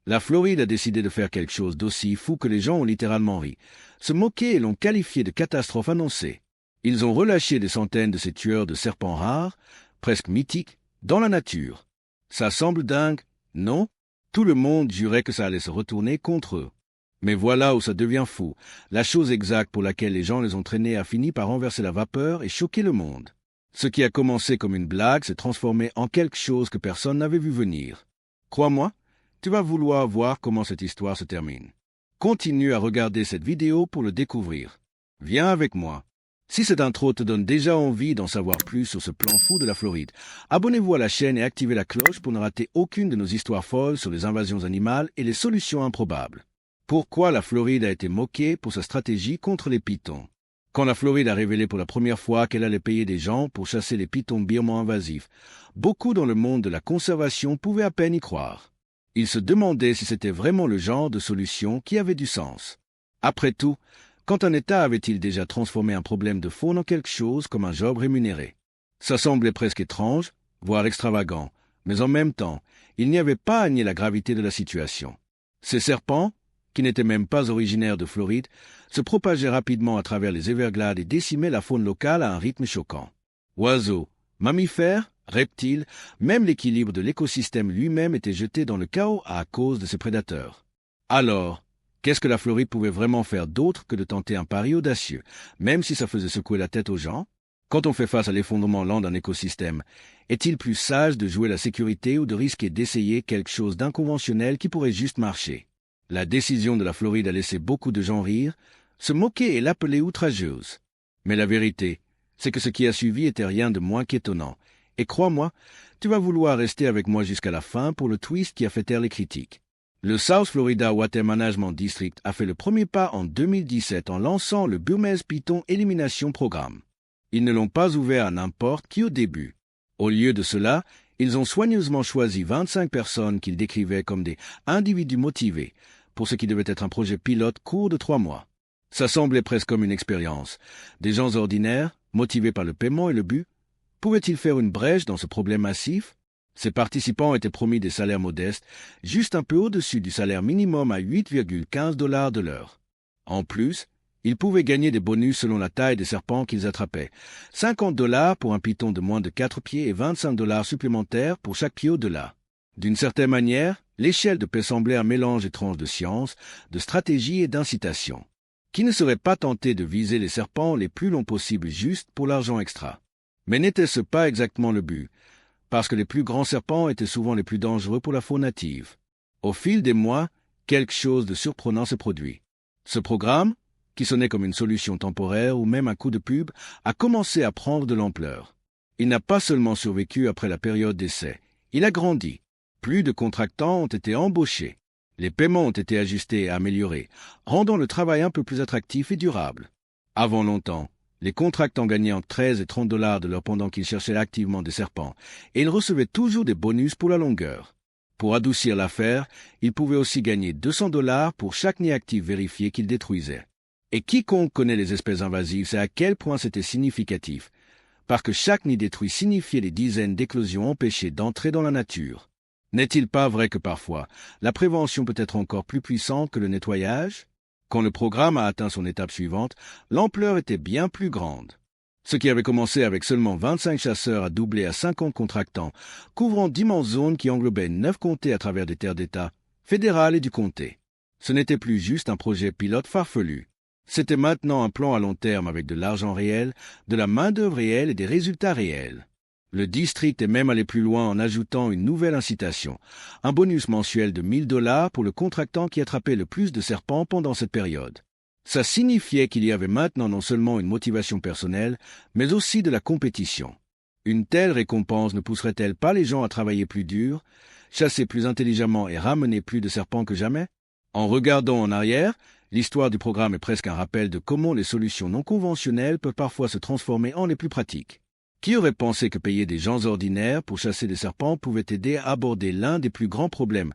La Floride a décidé de faire quelque chose d'aussi fou que les gens ont littéralement ri, se moquer et l'ont qualifié de catastrophe annoncée. Ils ont relâché des centaines de ces tueurs de serpents rares, presque mythiques, dans la nature. Ça semble dingue, non? Tout le monde jurait que ça allait se retourner contre eux. Mais voilà où ça devient fou. La chose exacte pour laquelle les gens les ont traînés a fini par renverser la vapeur et choquer le monde. Ce qui a commencé comme une blague s'est transformé en quelque chose que personne n'avait vu venir. Crois-moi, tu vas vouloir voir comment cette histoire se termine. Continue à regarder cette vidéo pour le découvrir. Viens avec moi. Si cette intro te donne déjà envie d'en savoir plus sur ce plan fou de la Floride, abonnez-vous à la chaîne et activez la cloche pour ne rater aucune de nos histoires folles sur les invasions animales et les solutions improbables. Pourquoi la Floride a été moquée pour sa stratégie contre les pythons? Quand la Floride a révélé pour la première fois qu'elle allait payer des gens pour chasser les pythons birmans invasifs, beaucoup dans le monde de la conservation pouvaient à peine y croire. Ils se demandaient si c'était vraiment le genre de solution qui avait du sens. Après tout, quand un État avait-il déjà transformé un problème de faune en quelque chose comme un job rémunéré? Ça semblait presque étrange, voire extravagant, mais en même temps, il n'y avait pas à nier la gravité de la situation. Ces serpents, qui n'étaient même pas originaires de Floride, se propageaient rapidement à travers les Everglades et décimaient la faune locale à un rythme choquant. Oiseaux, mammifères, reptiles, même l'équilibre de l'écosystème lui-même était jeté dans le chaos à cause de ces prédateurs. Alors, qu'est-ce que la Floride pouvait vraiment faire d'autre que de tenter un pari audacieux, même si ça faisait secouer la tête aux gens? Quand on fait face à l'effondrement lent d'un écosystème, est-il plus sage de jouer la sécurité ou de risquer d'essayer quelque chose d'inconventionnel qui pourrait juste marcher? La décision de la Floride a laissé beaucoup de gens rire, se moquer et l'appeler outrageuse. Mais la vérité, c'est que ce qui a suivi était rien de moins qu'étonnant. Et crois-moi, tu vas vouloir rester avec moi jusqu'à la fin pour le twist qui a fait taire les critiques. Le South Florida Water Management District a fait le premier pas en 2017 en lançant le Burmese Python Elimination Programme. Ils ne l'ont pas ouvert à n'importe qui au début. Au lieu de cela, ils ont soigneusement choisi 25 personnes qu'ils décrivaient comme des individus motivés, pour ce qui devait être un projet pilote court de 3 mois. Ça semblait presque comme une expérience. Des gens ordinaires, motivés par le paiement et le but, pouvaient-ils faire une brèche dans ce problème massif? Ces participants étaient promis des salaires modestes, juste un peu au-dessus du salaire minimum à 8,15 $ de l'heure. En plus, ils pouvaient gagner des bonus selon la taille des serpents qu'ils attrapaient. 50 $ pour un python de moins de 4 pieds et 25 $ supplémentaires pour chaque pied au-delà. D'une certaine manière, l'échelle de paix semblait un mélange étrange de science, de stratégie et d'incitation. Qui ne serait pas tenté de viser les serpents les plus longs possibles juste pour l'argent extra? Mais n'était-ce pas exactement le but? Parce que les plus grands serpents étaient souvent les plus dangereux pour la faune native. Au fil des mois, quelque chose de surprenant se produit. Ce programme, qui sonnait comme une solution temporaire ou même un coup de pub, a commencé à prendre de l'ampleur. Il n'a pas seulement survécu après la période d'essai, il a grandi. Plus de contractants ont été embauchés. Les paiements ont été ajustés et améliorés, rendant le travail un peu plus attractif et durable. Avant longtemps, les contractants gagnaient entre 13 et 30 $ de l'heure pendant qu'ils cherchaient activement des serpents, et ils recevaient toujours des bonus pour la longueur. Pour adoucir l'affaire, ils pouvaient aussi gagner 200 $ pour chaque nid actif vérifié qu'ils détruisaient. Et quiconque connaît les espèces invasives sait à quel point c'était significatif, parce que chaque nid détruit signifiait des dizaines d'éclosions empêchées d'entrer dans la nature. N'est-il pas vrai que parfois, la prévention peut être encore plus puissante que le nettoyage? Quand le programme a atteint son étape suivante, l'ampleur était bien plus grande. Ce qui avait commencé avec seulement 25 chasseurs a doublé à 50 contractants, couvrant d'immenses zones qui englobaient 9 comtés à travers des terres d'État, fédérales et du comté. Ce n'était plus juste un projet pilote farfelu. C'était maintenant un plan à long terme avec de l'argent réel, de la main-d'œuvre réelle et des résultats réels. Le district est même allé plus loin en ajoutant une nouvelle incitation, un bonus mensuel de 1 000 $ pour le contractant qui attrapait le plus de serpents pendant cette période. Ça signifiait qu'il y avait maintenant non seulement une motivation personnelle, mais aussi de la compétition. Une telle récompense ne pousserait-elle pas les gens à travailler plus dur, chasser plus intelligemment et ramener plus de serpents que jamais? En regardant en arrière, l'histoire du programme est presque un rappel de comment les solutions non conventionnelles peuvent parfois se transformer en les plus pratiques. Qui aurait pensé que payer des gens ordinaires pour chasser des serpents pouvait aider à aborder l'un des plus grands problèmes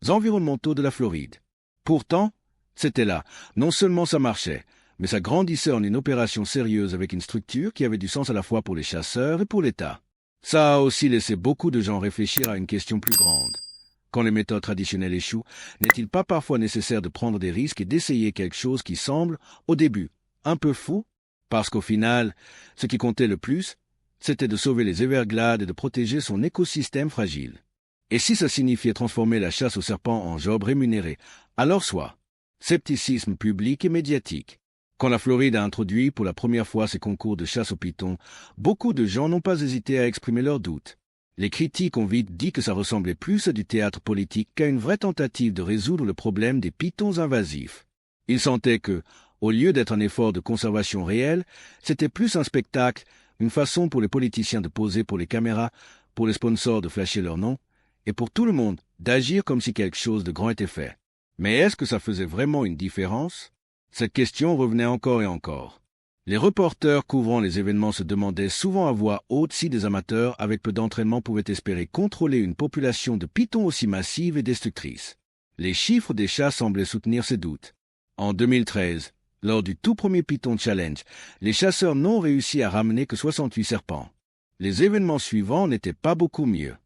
environnementaux de la Floride? Pourtant, c'était là. Non seulement ça marchait, mais ça grandissait en une opération sérieuse avec une structure qui avait du sens à la fois pour les chasseurs et pour l'État. Ça a aussi laissé beaucoup de gens réfléchir à une question plus grande. Quand les méthodes traditionnelles échouent, n'est-il pas parfois nécessaire de prendre des risques et d'essayer quelque chose qui semble, au début, un peu fou? Parce qu'au final, ce qui comptait le plus, c'était de sauver les Everglades et de protéger son écosystème fragile. Et si ça signifiait transformer la chasse aux serpents en job rémunéré, alors soit. Scepticisme public et médiatique. Quand la Floride a introduit pour la première fois ses concours de chasse aux pitons, beaucoup de gens n'ont pas hésité à exprimer leurs doutes. Les critiques ont vite dit que ça ressemblait plus à du théâtre politique qu'à une vraie tentative de résoudre le problème des pitons invasifs. Ils sentaient que, au lieu d'être un effort de conservation réel, c'était plus un spectacle, une façon pour les politiciens de poser pour les caméras, pour les sponsors de flasher leur nom, et pour tout le monde d'agir comme si quelque chose de grand était fait. Mais est-ce que ça faisait vraiment une différence? Cette question revenait encore et encore. Les reporters couvrant les événements se demandaient souvent à voix haute si des amateurs avec peu d'entraînement pouvaient espérer contrôler une population de pitons aussi massive et destructrice. Les chiffres des chats semblaient soutenir ces doutes. En 2013, lors du tout premier Python Challenge, les chasseurs n'ont réussi à ramener que 68 serpents. Les événements suivants n'étaient pas beaucoup mieux.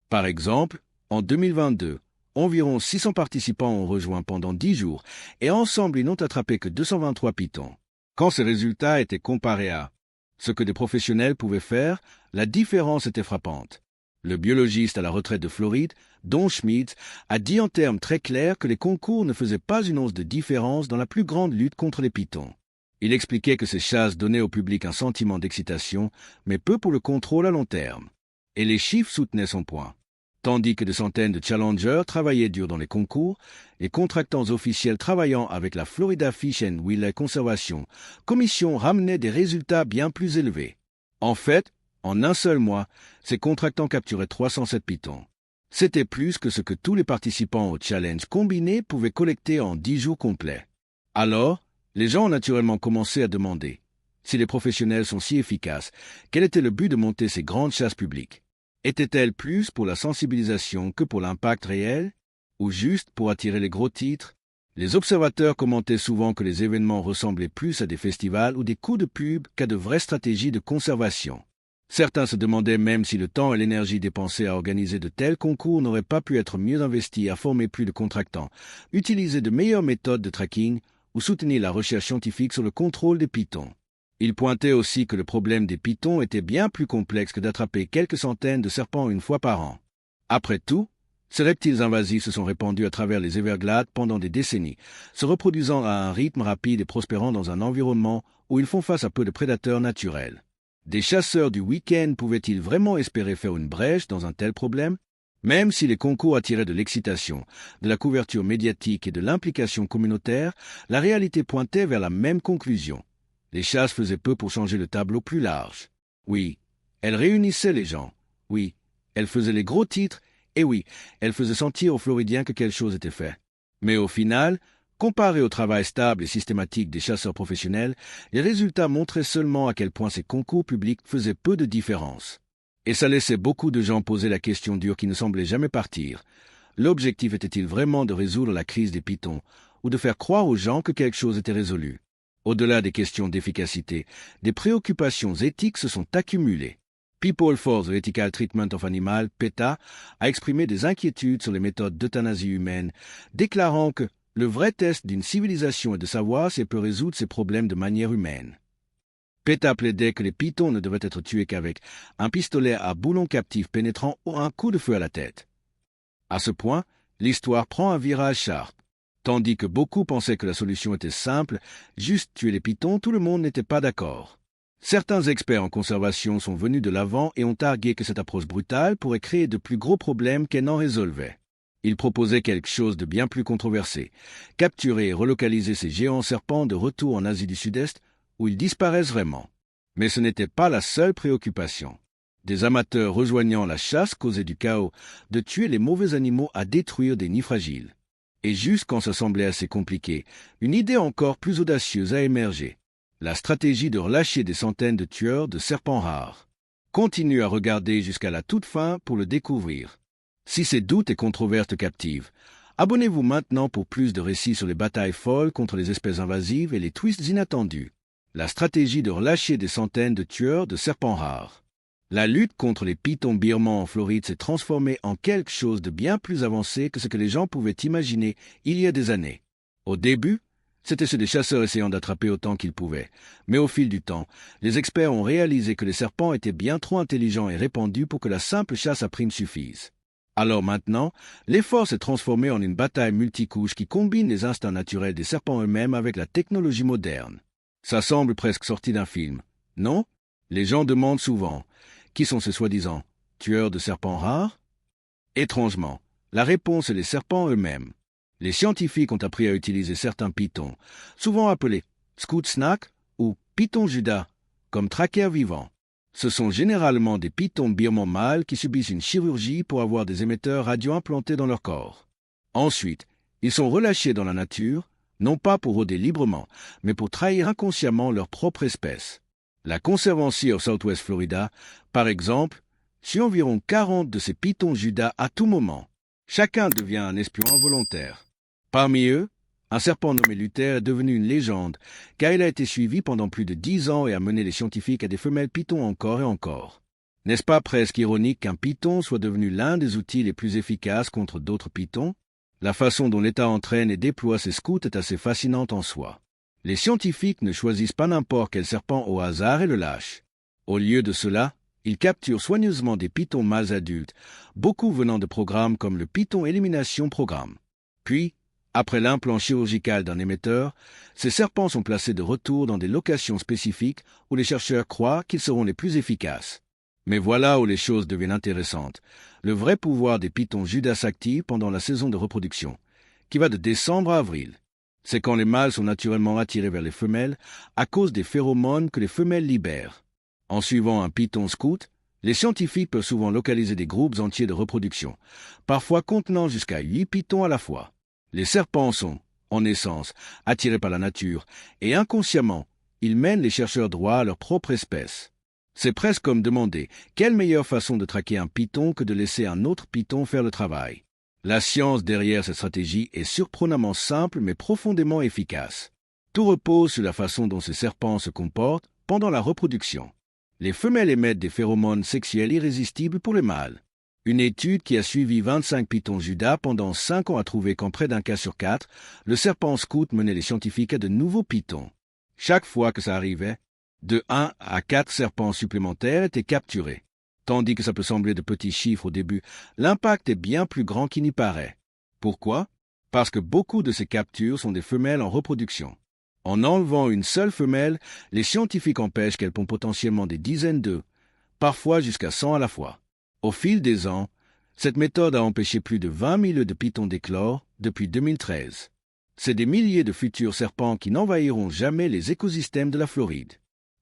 Par exemple, en 2022, environ 600 participants ont rejoint pendant 10 jours et ensemble ils n'ont attrapé que 223 pitons. Quand ces résultats étaient comparés à ce que des professionnels pouvaient faire, la différence était frappante. Le biologiste à la retraite de Floride, Don Schmidt, a dit en termes très clairs que les concours ne faisaient pas une once de différence dans la plus grande lutte contre les pitons. Il expliquait que ces chasses donnaient au public un sentiment d'excitation, mais peu pour le contrôle à long terme. Et les chiffres soutenaient son point. Tandis que des centaines de challengers travaillaient dur dans les concours, les contractants officiels travaillant avec la Florida Fish and Wildlife Conservation Commission ramenaient des résultats bien plus élevés. En fait, en un seul mois, ces contractants capturaient 307 pitons. C'était plus que ce que tous les participants au challenge combiné pouvaient collecter en 10 jours complets. Alors, les gens ont naturellement commencé à demander, si les professionnels sont si efficaces, quel était le but de monter ces grandes chasses publiques? Était-elle plus pour la sensibilisation que pour l'impact réel, ou juste pour attirer les gros titres? Les observateurs commentaient souvent que les événements ressemblaient plus à des festivals ou des coups de pub qu'à de vraies stratégies de conservation. Certains se demandaient même si le temps et l'énergie dépensés à organiser de tels concours n'auraient pas pu être mieux investis à former plus de contractants, utiliser de meilleures méthodes de tracking ou soutenir la recherche scientifique sur le contrôle des pitons. Il pointait aussi que le problème des pitons était bien plus complexe que d'attraper quelques centaines de serpents une fois par an. Après tout, ces reptiles invasifs se sont répandus à travers les Everglades pendant des décennies, se reproduisant à un rythme rapide et prospérant dans un environnement où ils font face à peu de prédateurs naturels. Des chasseurs du week-end pouvaient-ils vraiment espérer faire une brèche dans un tel problème? Même si les concours attiraient de l'excitation, de la couverture médiatique et de l'implication communautaire, la réalité pointait vers la même conclusion. Les chasses faisaient peu pour changer le tableau plus large. Oui, elles réunissaient les gens. Oui, elles faisaient les gros titres. Et oui, elles faisaient sentir aux Floridiens que quelque chose était fait. Mais au final, comparé au travail stable et systématique des chasseurs professionnels, les résultats montraient seulement à quel point ces concours publics faisaient peu de différence. Et ça laissait beaucoup de gens poser la question dure qui ne semblait jamais partir. L'objectif était-il vraiment de résoudre la crise des pitons, ou de faire croire aux gens que quelque chose était résolu? Au-delà des questions d'efficacité, des préoccupations éthiques se sont accumulées. People for the Ethical Treatment of Animals, PETA, a exprimé des inquiétudes sur les méthodes d'euthanasie humaine, déclarant que le vrai test d'une civilisation est de savoir si elle peut résoudre ses problèmes de manière humaine. PETA plaidait que les pitons ne devaient être tués qu'avec un pistolet à boulon captif pénétrant ou un coup de feu à la tête. À ce point, l'histoire prend un virage sharp. Tandis que beaucoup pensaient que la solution était simple, juste tuer les pitons, tout le monde n'était pas d'accord. Certains experts en conservation sont venus de l'avant et ont argué que cette approche brutale pourrait créer de plus gros problèmes qu'elle n'en résolvait. Ils proposaient quelque chose de bien plus controversé, capturer et relocaliser ces géants serpents de retour en Asie du Sud-Est, où ils disparaissent vraiment. Mais ce n'était pas la seule préoccupation. Des amateurs rejoignant la chasse causaient du chaos, de tuer les mauvais animaux à détruire des nids fragiles. Et juste quand ça semblait assez compliqué, une idée encore plus audacieuse a émergé. La stratégie de relâcher des centaines de tueurs de serpents rares. Continue à regarder jusqu'à la toute fin pour le découvrir. Si ces doutes et controverses te captivent, abonnez-vous maintenant pour plus de récits sur les batailles folles contre les espèces invasives et les twists inattendus. La stratégie de relâcher des centaines de tueurs de serpents rares. La lutte contre les pythons birmans en Floride s'est transformée en quelque chose de bien plus avancé que ce que les gens pouvaient imaginer il y a des années. Au début, c'étaient ceux des chasseurs essayant d'attraper autant qu'ils pouvaient. Mais au fil du temps, les experts ont réalisé que les serpents étaient bien trop intelligents et répandus pour que la simple chasse à prime suffise. Alors maintenant, l'effort s'est transformé en une bataille multicouche qui combine les instincts naturels des serpents eux-mêmes avec la technologie moderne. Ça semble presque sorti d'un film, non? Les gens demandent souvent, qui sont ces soi-disant tueurs de serpents rares? Étrangement, la réponse est les serpents eux-mêmes. Les scientifiques ont appris à utiliser certains pythons, souvent appelés scout snack ou pythons judas, comme trackers vivants. Ce sont généralement des pythons birmans mâles qui subissent une chirurgie pour avoir des émetteurs radio implantés dans leur corps. Ensuite, ils sont relâchés dans la nature, non pas pour rôder librement, mais pour trahir inconsciemment leur propre espèce. La Conservancy of Southwest Florida, par exemple, suit environ 40 de ces pythons judas à tout moment. Chacun devient un espion involontaire. Parmi eux, un serpent nommé Luther est devenu une légende, car il a été suivi pendant plus de 10 ans et a mené les scientifiques à des femelles pythons encore et encore. N'est-ce pas presque ironique qu'un python soit devenu l'un des outils les plus efficaces contre d'autres pythons? La façon dont l'État entraîne et déploie ses scouts est assez fascinante en soi. Les scientifiques ne choisissent pas n'importe quel serpent au hasard et le lâchent. Au lieu de cela, ils capturent soigneusement des pythons mâles adultes, beaucoup venant de programmes comme le Python Élimination Programme. Puis, après l'implant chirurgical d'un émetteur, ces serpents sont placés de retour dans des locations spécifiques où les chercheurs croient qu'ils seront les plus efficaces. Mais voilà où les choses deviennent intéressantes. Le vrai pouvoir des pythons judas s'active pendant la saison de reproduction, qui va de décembre à avril. C'est quand les mâles sont naturellement attirés vers les femelles à cause des phéromones que les femelles libèrent. En suivant un python scout, les scientifiques peuvent souvent localiser des groupes entiers de reproduction, parfois contenant jusqu'à 8 pythons à la fois. Les serpents sont, en essence, attirés par la nature, et inconsciemment, ils mènent les chercheurs droit à leur propre espèce. C'est presque comme demander quelle meilleure façon de traquer un python que de laisser un autre python faire le travail. La science derrière cette stratégie est surprenamment simple mais profondément efficace. Tout repose sur la façon dont ces serpents se comportent pendant la reproduction. Les femelles émettent des phéromones sexuels irrésistibles pour les mâles. Une étude qui a suivi 25 pythons judas pendant 5 ans a trouvé qu'en près d'un cas sur 4, le serpent scout menait les scientifiques à de nouveaux pythons. Chaque fois que ça arrivait, de 1 à 4 serpents supplémentaires étaient capturés. Tandis que ça peut sembler de petits chiffres au début, l'impact est bien plus grand qu'il n'y paraît. Pourquoi? Parce que beaucoup de ces captures sont des femelles en reproduction. En enlevant une seule femelle, les scientifiques empêchent qu'elle pond potentiellement des dizaines d'œufs, parfois jusqu'à 100 à la fois. Au fil des ans, cette méthode a empêché plus de 20 000 œufs de pythons d'éclore depuis 2013. C'est des milliers de futurs serpents qui n'envahiront jamais les écosystèmes de la Floride.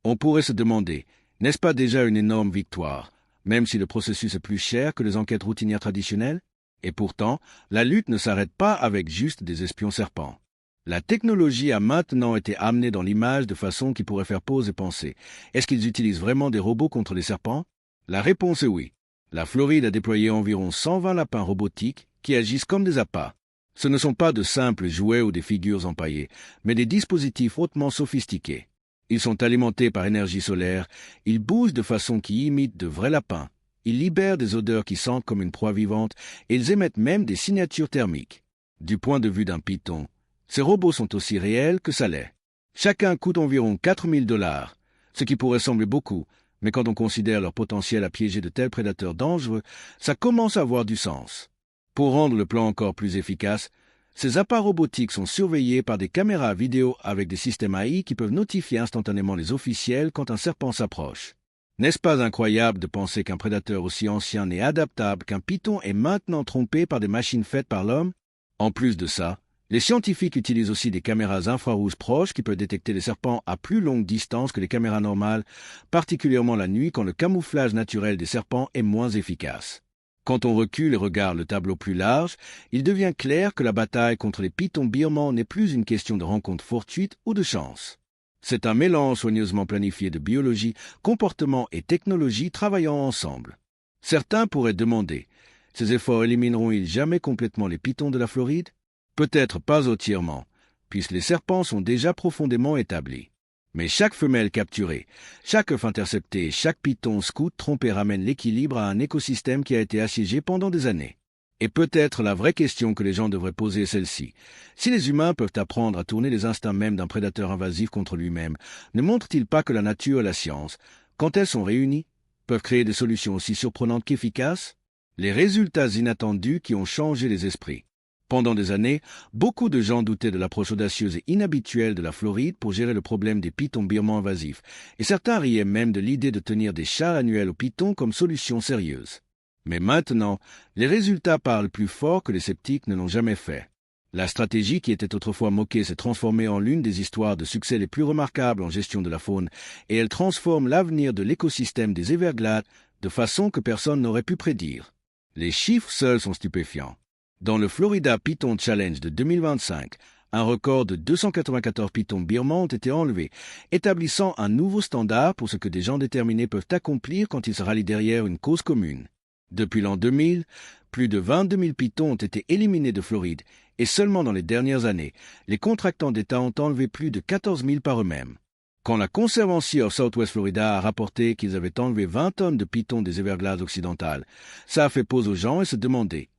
On pourrait se demander, n'est-ce pas déjà une énorme victoire, même si le processus est plus cher que les enquêtes routinières traditionnelles? Et pourtant, la lutte ne s'arrête pas avec juste des espions serpents. La technologie a maintenant été amenée dans l'image de façon qui pourrait faire pause et penser. Est-ce qu'ils utilisent vraiment des robots contre les serpents? La réponse est oui. La Floride a déployé environ 120 lapins robotiques qui agissent comme des appâts. Ce ne sont pas de simples jouets ou des figures empaillées, mais des dispositifs hautement sophistiqués. Ils sont alimentés par énergie solaire, ils bougent de façon qui imite de vrais lapins, ils libèrent des odeurs qui sentent comme une proie vivante et ils émettent même des signatures thermiques. Du point de vue d'un python, ces robots sont aussi réels que ça l'est. Chacun coûte environ 4 000 $, ce qui pourrait sembler beaucoup, mais quand on considère leur potentiel à piéger de tels prédateurs dangereux, ça commence à avoir du sens. Pour rendre le plan encore plus efficace, ces appâts robotiques sont surveillés par des caméras vidéo avec des systèmes AI qui peuvent notifier instantanément les officiels quand un serpent s'approche. N'est-ce pas incroyable de penser qu'un prédateur aussi ancien et adaptable qu'un python est maintenant trompé par des machines faites par l'homme? En plus de ça, les scientifiques utilisent aussi des caméras infrarouges proches qui peuvent détecter les serpents à plus longue distance que les caméras normales, particulièrement la nuit quand le camouflage naturel des serpents est moins efficace. Quand on recule et regarde le tableau plus large, il devient clair que la bataille contre les pythons birmans n'est plus une question de rencontre fortuite ou de chance. C'est un mélange soigneusement planifié de biologie, comportement et technologie travaillant ensemble. Certains pourraient demander, ces efforts élimineront-ils jamais complètement les pythons de la Floride? Peut-être pas entièrement, puisque les serpents sont déjà profondément établis. Mais chaque femelle capturée, chaque œuf intercepté, chaque python scout trompé ramène l'équilibre à un écosystème qui a été assiégé pendant des années. Et peut-être la vraie question que les gens devraient poser est celle-ci. Si les humains peuvent apprendre à tourner les instincts même d'un prédateur invasif contre lui-même, ne montre-t-il pas que la nature et la science, quand elles sont réunies, peuvent créer des solutions aussi surprenantes qu'efficaces? Les résultats inattendus qui ont changé les esprits. Pendant des années, beaucoup de gens doutaient de l'approche audacieuse et inhabituelle de la Floride pour gérer le problème des pythons birmans invasifs, et certains riaient même de l'idée de tenir des chars annuels aux pythons comme solution sérieuse. Mais maintenant, les résultats parlent plus fort que les sceptiques ne l'ont jamais fait. La stratégie qui était autrefois moquée s'est transformée en l'une des histoires de succès les plus remarquables en gestion de la faune, et elle transforme l'avenir de l'écosystème des Everglades de façon que personne n'aurait pu prédire. Les chiffres seuls sont stupéfiants. Dans le Florida Python Challenge de 2025, un record de 294 pythons birmans ont été enlevés, établissant un nouveau standard pour ce que des gens déterminés peuvent accomplir quand ils se rallient derrière une cause commune. Depuis l'an 2000, plus de 22 000 pythons ont été éliminés de Floride, et seulement dans les dernières années, les contractants d'État ont enlevé plus de 14 000 par eux-mêmes. Quand la Conservancy of Southwest Florida a rapporté qu'ils avaient enlevé 20 tonnes de pythons des Everglades occidentales, ça a fait pause aux gens et se demander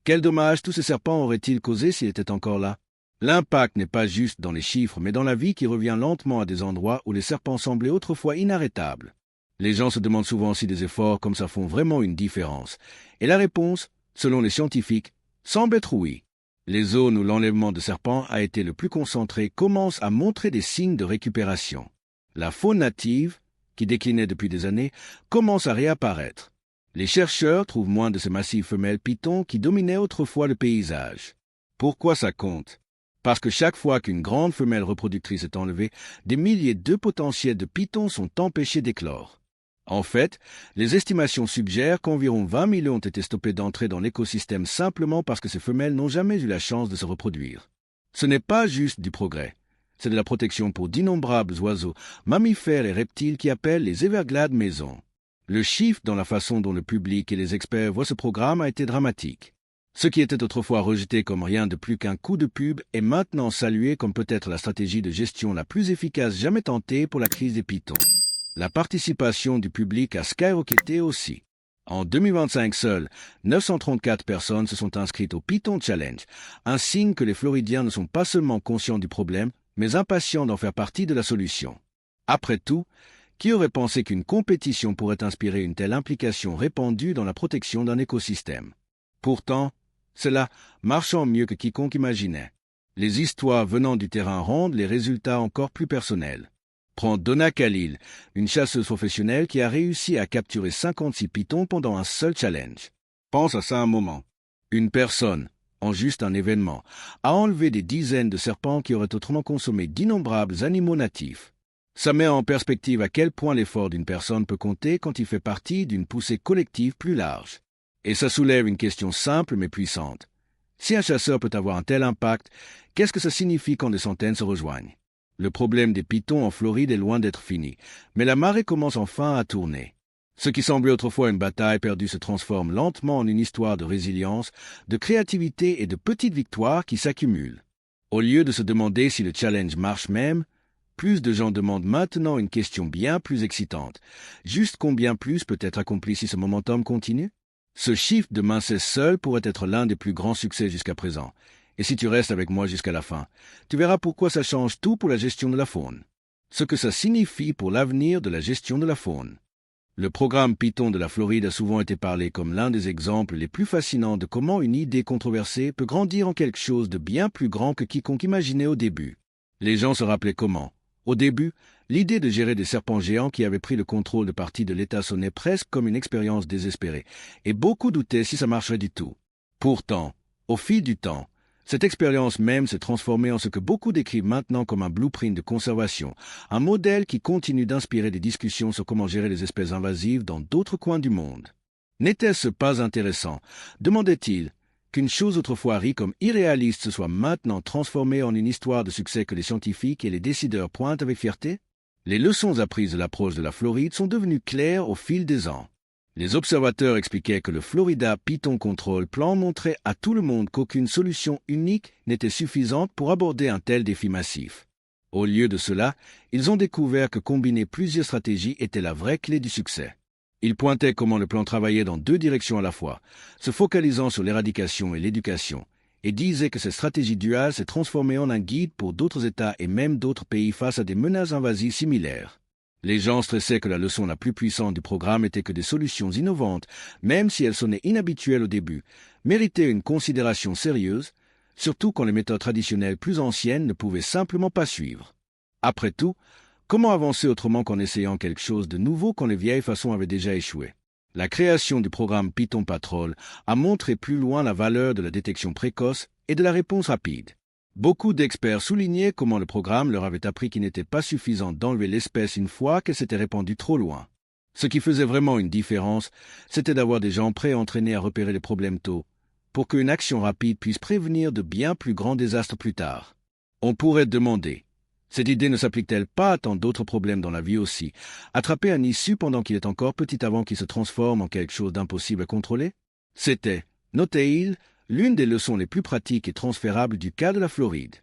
quel dommage tous ces serpents auraient-ils causé s'ils étaient encore là? L'impact n'est pas juste dans les chiffres, mais dans la vie qui revient lentement à des endroits où les serpents semblaient autrefois inarrêtables. Les gens se demandent souvent si des efforts comme ça font vraiment une différence. Et la réponse, selon les scientifiques, semble être oui. Les zones où l'enlèvement de serpents a été le plus concentré commencent à montrer des signes de récupération. La faune native, qui déclinait depuis des années, commence à réapparaître. Les chercheurs trouvent moins de ces massives femelles pythons qui dominaient autrefois le paysage. Pourquoi ça compte? Parce que chaque fois qu'une grande femelle reproductrice est enlevée, des milliers d'œufs potentiels de pythons sont empêchés d'éclore. En fait, les estimations suggèrent qu'environ 20 000 œufs ont été stoppés d'entrer dans l'écosystème simplement parce que ces femelles n'ont jamais eu la chance de se reproduire. Ce n'est pas juste du progrès. C'est de la protection pour d'innombrables oiseaux, mammifères et reptiles qui appellent les Everglades maison. Le chiffre dans la façon dont le public et les experts voient ce programme a été dramatique. Ce qui était autrefois rejeté comme rien de plus qu'un coup de pub est maintenant salué comme peut-être la stratégie de gestion la plus efficace jamais tentée pour la crise des pythons. La participation du public a skyrocketé aussi. En 2025 seul, 934 personnes se sont inscrites au Python Challenge, un signe que les Floridiens ne sont pas seulement conscients du problème, mais impatients d'en faire partie de la solution. Après tout, qui aurait pensé qu'une compétition pourrait inspirer une telle implication répandue dans la protection d'un écosystème? Pourtant, cela marchant mieux que quiconque imaginait. Les histoires venant du terrain rendent les résultats encore plus personnels. Prends Donna Khalil, une chasseuse professionnelle qui a réussi à capturer 56 pythons pendant un seul challenge. Pense à ça un moment. Une personne, en juste un événement, a enlevé des dizaines de serpents qui auraient autrement consommé d'innombrables animaux natifs. Ça met en perspective à quel point l'effort d'une personne peut compter quand il fait partie d'une poussée collective plus large. Et ça soulève une question simple mais puissante. Si un chasseur peut avoir un tel impact, qu'est-ce que ça signifie quand des centaines se rejoignent? Le problème des pythons en Floride est loin d'être fini, mais la marée commence enfin à tourner. Ce qui semblait autrefois une bataille perdue se transforme lentement en une histoire de résilience, de créativité et de petites victoires qui s'accumulent. Au lieu de se demander si le challenge marche même, plus de gens demandent maintenant une question bien plus excitante. Juste combien plus peut être accompli si ce momentum continue? Ce chiffre de mincesse seul pourrait être l'un des plus grands succès jusqu'à présent. Et si tu restes avec moi jusqu'à la fin, tu verras pourquoi ça change tout pour la gestion de la faune. Ce que ça signifie pour l'avenir de la gestion de la faune. Le programme Python de la Floride a souvent été parlé comme l'un des exemples les plus fascinants de comment une idée controversée peut grandir en quelque chose de bien plus grand que quiconque imaginait au début. Les gens se rappelaient comment. Au début, l'idée de gérer des serpents géants qui avaient pris le contrôle de partie de l'État sonnait presque comme une expérience désespérée, et beaucoup doutaient si ça marcherait du tout. Pourtant, au fil du temps, cette expérience même s'est transformée en ce que beaucoup décrivent maintenant comme un blueprint de conservation, un modèle qui continue d'inspirer des discussions sur comment gérer les espèces invasives dans d'autres coins du monde. N'était-ce pas intéressant, demandait-il, qu'une chose autrefois rie comme irréaliste se soit maintenant transformée en une histoire de succès que les scientifiques et les décideurs pointent avec fierté? Les leçons apprises de l'approche de la Floride sont devenues claires au fil des ans. Les observateurs expliquaient que le Florida Python Control Plan montrait à tout le monde qu'aucune solution unique n'était suffisante pour aborder un tel défi massif. Au lieu de cela, ils ont découvert que combiner plusieurs stratégies était la vraie clé du succès. Ils pointaient comment le plan travaillait dans deux directions à la fois, se focalisant sur l'éradication et l'éducation, et disaient que cette stratégie duale s'est transformée en un guide pour d'autres États et même d'autres pays face à des menaces invasives similaires. Les gens stressaient que la leçon la plus puissante du programme était que des solutions innovantes, même si elles sonnaient inhabituelles au début, méritaient une considération sérieuse, surtout quand les méthodes traditionnelles plus anciennes ne pouvaient simplement pas suivre. Après tout, comment avancer autrement qu'en essayant quelque chose de nouveau quand les vieilles façons avaient déjà échoué? La création du programme Python Patrol a montré plus loin la valeur de la détection précoce et de la réponse rapide. Beaucoup d'experts soulignaient comment le programme leur avait appris qu'il n'était pas suffisant d'enlever l'espèce une fois qu'elle s'était répandue trop loin. Ce qui faisait vraiment une différence, c'était d'avoir des gens prêts entraînés à repérer les problèmes tôt, pour qu'une action rapide puisse prévenir de bien plus grands désastres plus tard. On pourrait demander, cette idée ne s'applique-t-elle pas à tant d'autres problèmes dans la vie aussi? Attraper un issue pendant qu'il est encore petit avant qu'il se transforme en quelque chose d'impossible à contrôler? C'était, notait-il, l'une des leçons les plus pratiques et transférables du cas de la Floride.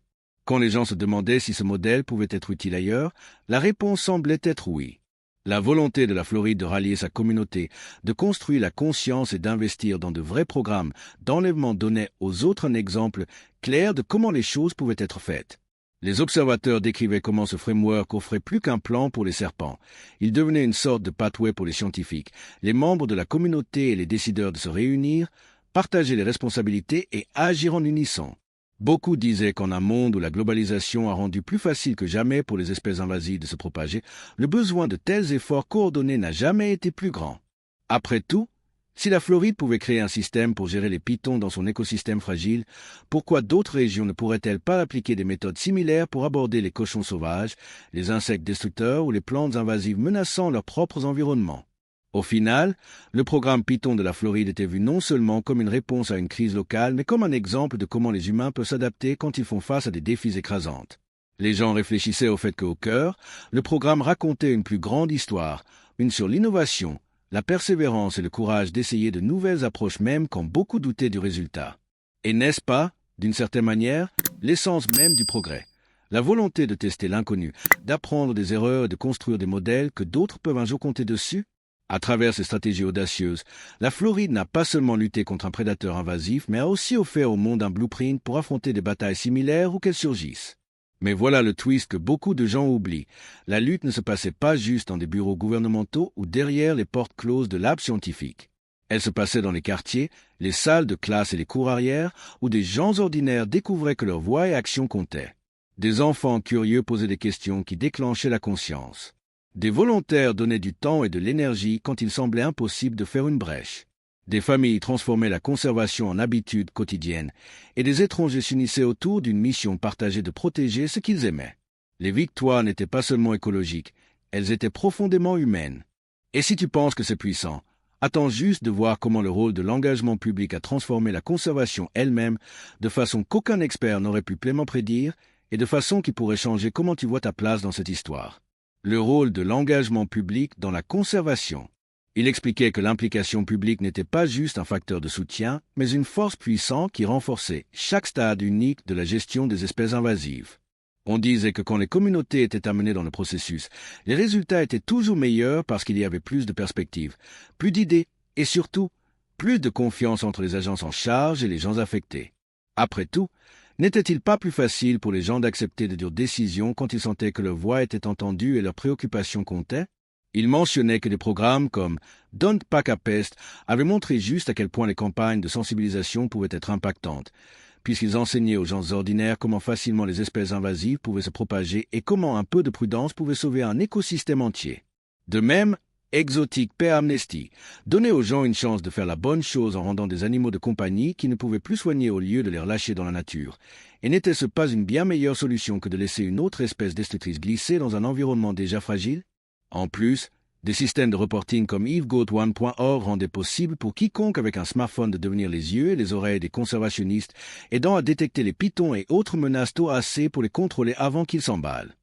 Quand les gens se demandaient si ce modèle pouvait être utile ailleurs, la réponse semblait être oui. La volonté de la Floride de rallier sa communauté, de construire la conscience et d'investir dans de vrais programmes d'enlèvement donnait aux autres un exemple clair de comment les choses pouvaient être faites. Les observateurs décrivaient comment ce framework offrait plus qu'un plan pour les serpents. Il devenait une sorte de pathway pour les scientifiques, les membres de la communauté et les décideurs de se réunir, partager les responsabilités et agir en unisson. Beaucoup disaient qu'en un monde où la globalisation a rendu plus facile que jamais pour les espèces invasives de se propager, le besoin de tels efforts coordonnés n'a jamais été plus grand. Après tout, si la Floride pouvait créer un système pour gérer les pythons dans son écosystème fragile, pourquoi d'autres régions ne pourraient-elles pas appliquer des méthodes similaires pour aborder les cochons sauvages, les insectes destructeurs ou les plantes invasives menaçant leurs propres environnements? Au final, le programme Python de la Floride était vu non seulement comme une réponse à une crise locale, mais comme un exemple de comment les humains peuvent s'adapter quand ils font face à des défis écrasants. Les gens réfléchissaient au fait qu'au cœur, le programme racontait une plus grande histoire, une sur l'innovation, la persévérance et le courage d'essayer de nouvelles approches même quand beaucoup doutaient du résultat. Et n'est-ce pas, d'une certaine manière, l'essence même du progrès? La volonté de tester l'inconnu, d'apprendre des erreurs et de construire des modèles que d'autres peuvent un jour compter dessus? À travers ces stratégies audacieuses, la Floride n'a pas seulement lutté contre un prédateur invasif, mais a aussi offert au monde un blueprint pour affronter des batailles similaires ou qu'elles surgissent. Mais voilà le twist que beaucoup de gens oublient. La lutte ne se passait pas juste dans des bureaux gouvernementaux ou derrière les portes closes de labs scientifiques. Elle se passait dans les quartiers, les salles de classe et les cours arrière, où des gens ordinaires découvraient que leur voix et action comptaient. Des enfants curieux posaient des questions qui déclenchaient la conscience. Des volontaires donnaient du temps et de l'énergie quand il semblait impossible de faire une brèche. Des familles transformaient la conservation en habitude quotidienne, et des étrangers s'unissaient autour d'une mission partagée de protéger ce qu'ils aimaient. Les victoires n'étaient pas seulement écologiques, elles étaient profondément humaines. Et si tu penses que c'est puissant, attends juste de voir comment le rôle de l'engagement public a transformé la conservation elle-même de façon qu'aucun expert n'aurait pu pleinement prédire, et de façon qui pourrait changer comment tu vois ta place dans cette histoire. Le rôle de l'engagement public dans la conservation. Il expliquait que l'implication publique n'était pas juste un facteur de soutien, mais une force puissante qui renforçait chaque stade unique de la gestion des espèces invasives. On disait que quand les communautés étaient amenées dans le processus, les résultats étaient toujours meilleurs parce qu'il y avait plus de perspectives, plus d'idées et surtout, plus de confiance entre les agences en charge et les gens affectés. Après tout, n'était-il pas plus facile pour les gens d'accepter de dures décisions quand ils sentaient que leur voix était entendue et leurs préoccupations comptaient? Il mentionnait que des programmes comme Don't Pack a Pest avaient montré juste à quel point les campagnes de sensibilisation pouvaient être impactantes, puisqu'ils enseignaient aux gens ordinaires comment facilement les espèces invasives pouvaient se propager et comment un peu de prudence pouvait sauver un écosystème entier. De même, Exotic Pet Amnesty donnait aux gens une chance de faire la bonne chose en rendant des animaux de compagnie qui ne pouvaient plus soigner au lieu de les relâcher dans la nature. Et n'était-ce pas une bien meilleure solution que de laisser une autre espèce destructrice glisser dans un environnement déjà fragile? En plus, des systèmes de reporting comme evegoat1.org rendaient possible pour quiconque avec un smartphone de devenir les yeux et les oreilles des conservationnistes, aidant à détecter les pythons et autres menaces tôt assez pour les contrôler avant qu'ils s'emballent.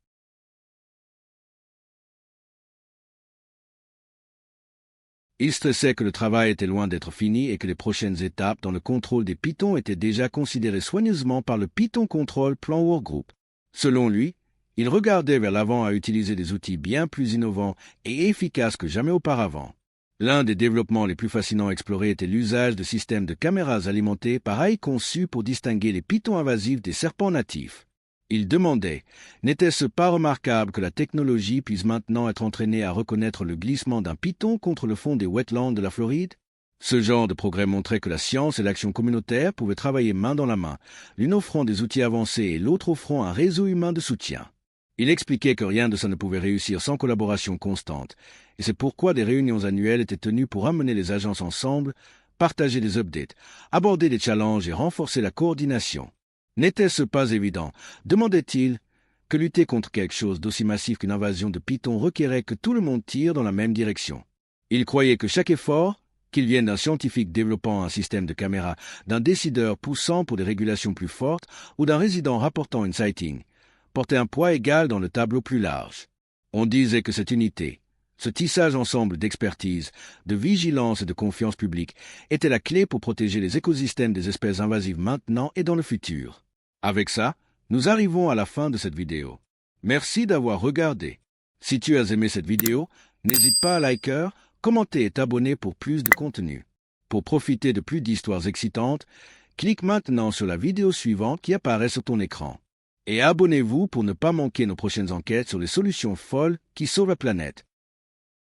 Il stressait que le travail était loin d'être fini et que les prochaines étapes dans le contrôle des pythons étaient déjà considérées soigneusement par le Python Control Plan Workgroup. Selon lui, Ils regardaient vers l'avant à utiliser des outils bien plus innovants et efficaces que jamais auparavant. L'un des développements les plus fascinants à explorer était l'usage de systèmes de caméras alimentés par AI conçus pour distinguer les pitons invasifs des serpents natifs. Ils demandaient, n'était-ce pas remarquable que la technologie puisse maintenant être entraînée à reconnaître le glissement d'un python contre le fond des wetlands de la Floride? Ce genre de progrès montrait que la science et l'action communautaire pouvaient travailler main dans la main, l'une offrant des outils avancés et l'autre offrant un réseau humain de soutien. Il expliquait que rien de ça ne pouvait réussir sans collaboration constante, et c'est pourquoi des réunions annuelles étaient tenues pour amener les agences ensemble, partager des updates, aborder des challenges et renforcer la coordination. N'était-ce pas évident, demandait-il, que lutter contre quelque chose d'aussi massif qu'une invasion de pythons requérait que tout le monde tire dans la même direction? Il croyait que chaque effort, qu'il vienne d'un scientifique développant un système de caméra, d'un décideur poussant pour des régulations plus fortes ou d'un résident rapportant une sighting, portait un poids égal dans le tableau plus large. On disait que cette unité, ce tissage ensemble d'expertise, de vigilance et de confiance publique était la clé pour protéger les écosystèmes des espèces invasives maintenant et dans le futur. Avec ça, nous arrivons à la fin de cette vidéo. Merci d'avoir regardé. Si tu as aimé cette vidéo, n'hésite pas à liker, commenter et t'abonner pour plus de contenu. Pour profiter de plus d'histoires excitantes, clique maintenant sur la vidéo suivante qui apparaît sur ton écran. Et abonnez-vous pour ne pas manquer nos prochaines enquêtes sur les solutions folles qui sauvent la planète.